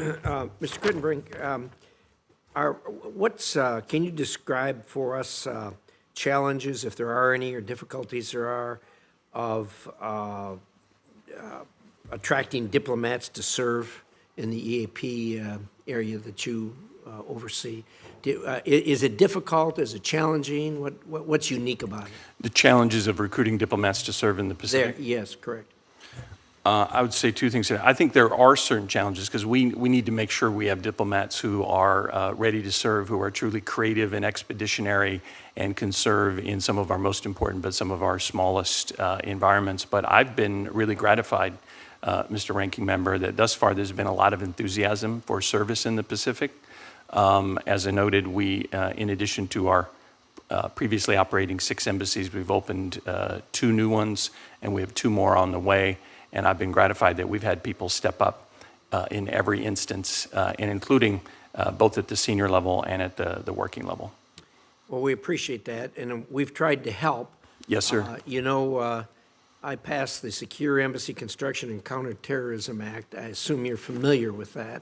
Mr. Crittenbrink, can you describe for us challenges, if there are any, or difficulties there are, of attracting diplomats to serve in the EAP area that you oversee? Is it difficult? Is it challenging? What's unique about it? The challenges of recruiting diplomats to serve in the Pacific? Yes, correct. I would say two things. I think there are certain challenges because we need to make sure we have diplomats who are ready to serve, who are truly creative and expeditionary and can serve in some of our most important but some of our smallest environments. But I've been really gratified, Mr. Ranking Member, that thus far there's been a lot of enthusiasm for service in the Pacific. As I noted, we, in addition to our previously operating 6 embassies, we've opened 2 new ones, and we have 2 more on the way. And I've been gratified that we've had people step up in every instance, and including both at the senior level and at the working level. Well, we appreciate that, and we've tried to help. Yes, sir. I passed the Secure Embassy Construction and Counterterrorism Act. I assume you're familiar with that.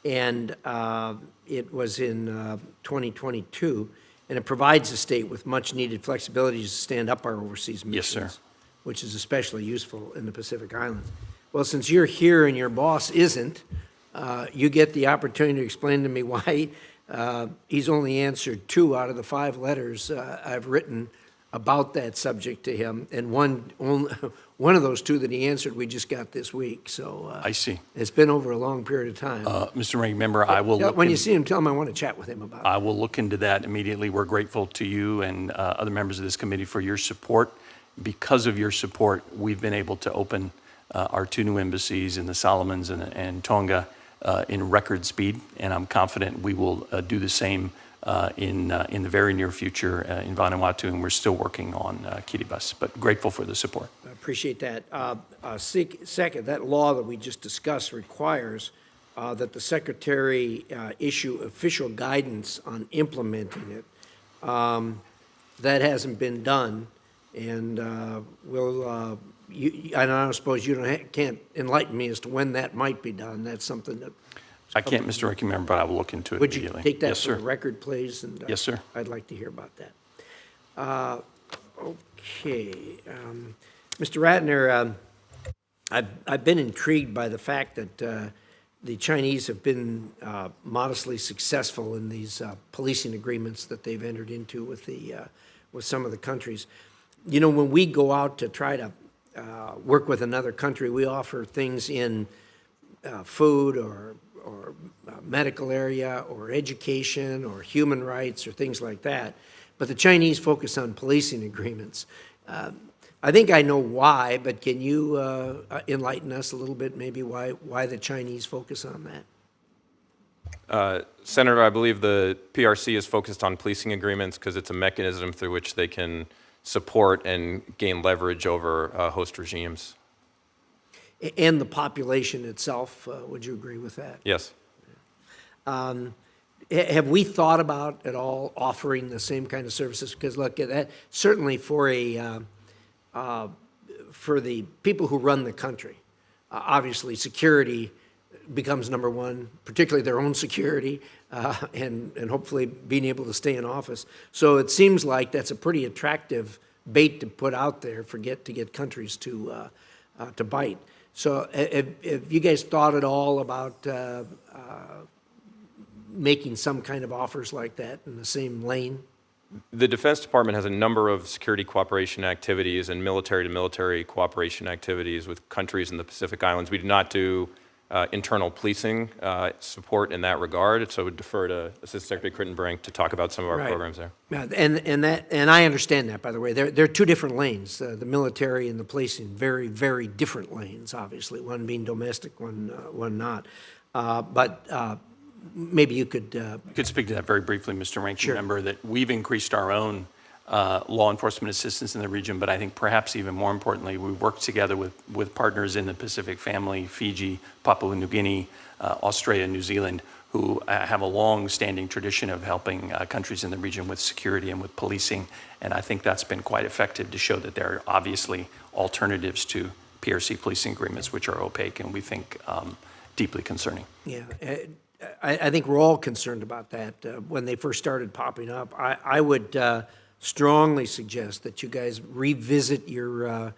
It was in 2022, and it provides the state with much-needed flexibility to stand up our overseas missions. Yes, sir. Which is especially useful in the Pacific Islands. Well, since you're here and your boss isn't, you get the opportunity to explain to me why he's only answered 2 out of the 5 letters I've written about that subject to him, and one of those 2 that he answered we just got this week. So I see. It's been over a long period of time. Mr. Ranking Member, I will when you see him, tell him I want to chat with him about it. I will look into that immediately. We're grateful to you and other members of this committee for your support. Because of your support, we've been able to open our 2 new embassies in the Solomons and Tonga in record speed, and I'm confident we will do the same in the very near future in Vanuatu, and we're still working on Kiribati, but grateful for the support. I appreciate that. Second, that law that we just discussed requires that the Secretary issue official guidance on implementing it. That hasn't been done. And I don't suppose you can't enlighten me as to when that might be done. That's something that... I can't, Mr. Ranking Member, but I will look into it immediately. Would you take that yes, for sir. the record, please? And, yes, sir. I'd like to hear about that. Okay. Mr. Ratner, I've been intrigued by the fact that the Chinese have been modestly successful in these policing agreements that they've entered into with some of the countries. You know, when we go out to try to work with another country, we offer things in food or medical area or education or human rights or things like that. But the Chinese focus on policing agreements. I think I know why, but can you enlighten us a little bit maybe why the Chinese focus on that? Senator, I believe the PRC is focused on policing agreements because it's a mechanism through which they can support and gain leverage over host regimes. And the population itself, would you agree with that? Yes. Have we thought about at all offering the same kind of services? Because look, that certainly for the people who run the country, obviously security becomes number one, particularly their own security, and hopefully being able to stay in office. So it seems like that's a pretty attractive bait to put out there to get countries to bite. So have you guys thought at all about making some kind of offers like that in the same lane? The Defense Department has a number of security cooperation activities and military-to-military cooperation activities with countries in the Pacific Islands. We do not do internal policing support in that regard, so I would defer to Assistant Secretary Crittenbrink to talk about some of our programs there. Yeah, and I understand that, by the way. They're 2 different lanes, the military and the policing, very, very different lanes, obviously, one being domestic, one not. But maybe you could... could speak to that very briefly, Mr. Ranking Sure. Member, that we've increased our own law enforcement assistance in the region, but I think perhaps even more importantly, we work together with partners in the Pacific family, Fiji, Papua New Guinea, Australia, New Zealand, who have a long-standing tradition of helping countries in the region with security and with policing, and I think that's been quite effective to show that there are obviously alternatives to PRC policing agreements, which are opaque, and we think deeply concerning. Yeah, I think we're all concerned about that. When they first started popping up, I would strongly suggest that you guys revisit your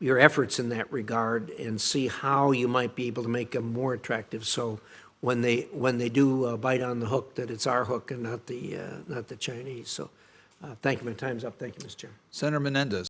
efforts in that regard and see how you might be able to make them more attractive. So when they do bite on the hook, that it's our hook and not the Chinese. So thank you. My time's up. Thank you, Mr. Chairman. Senator Menendez.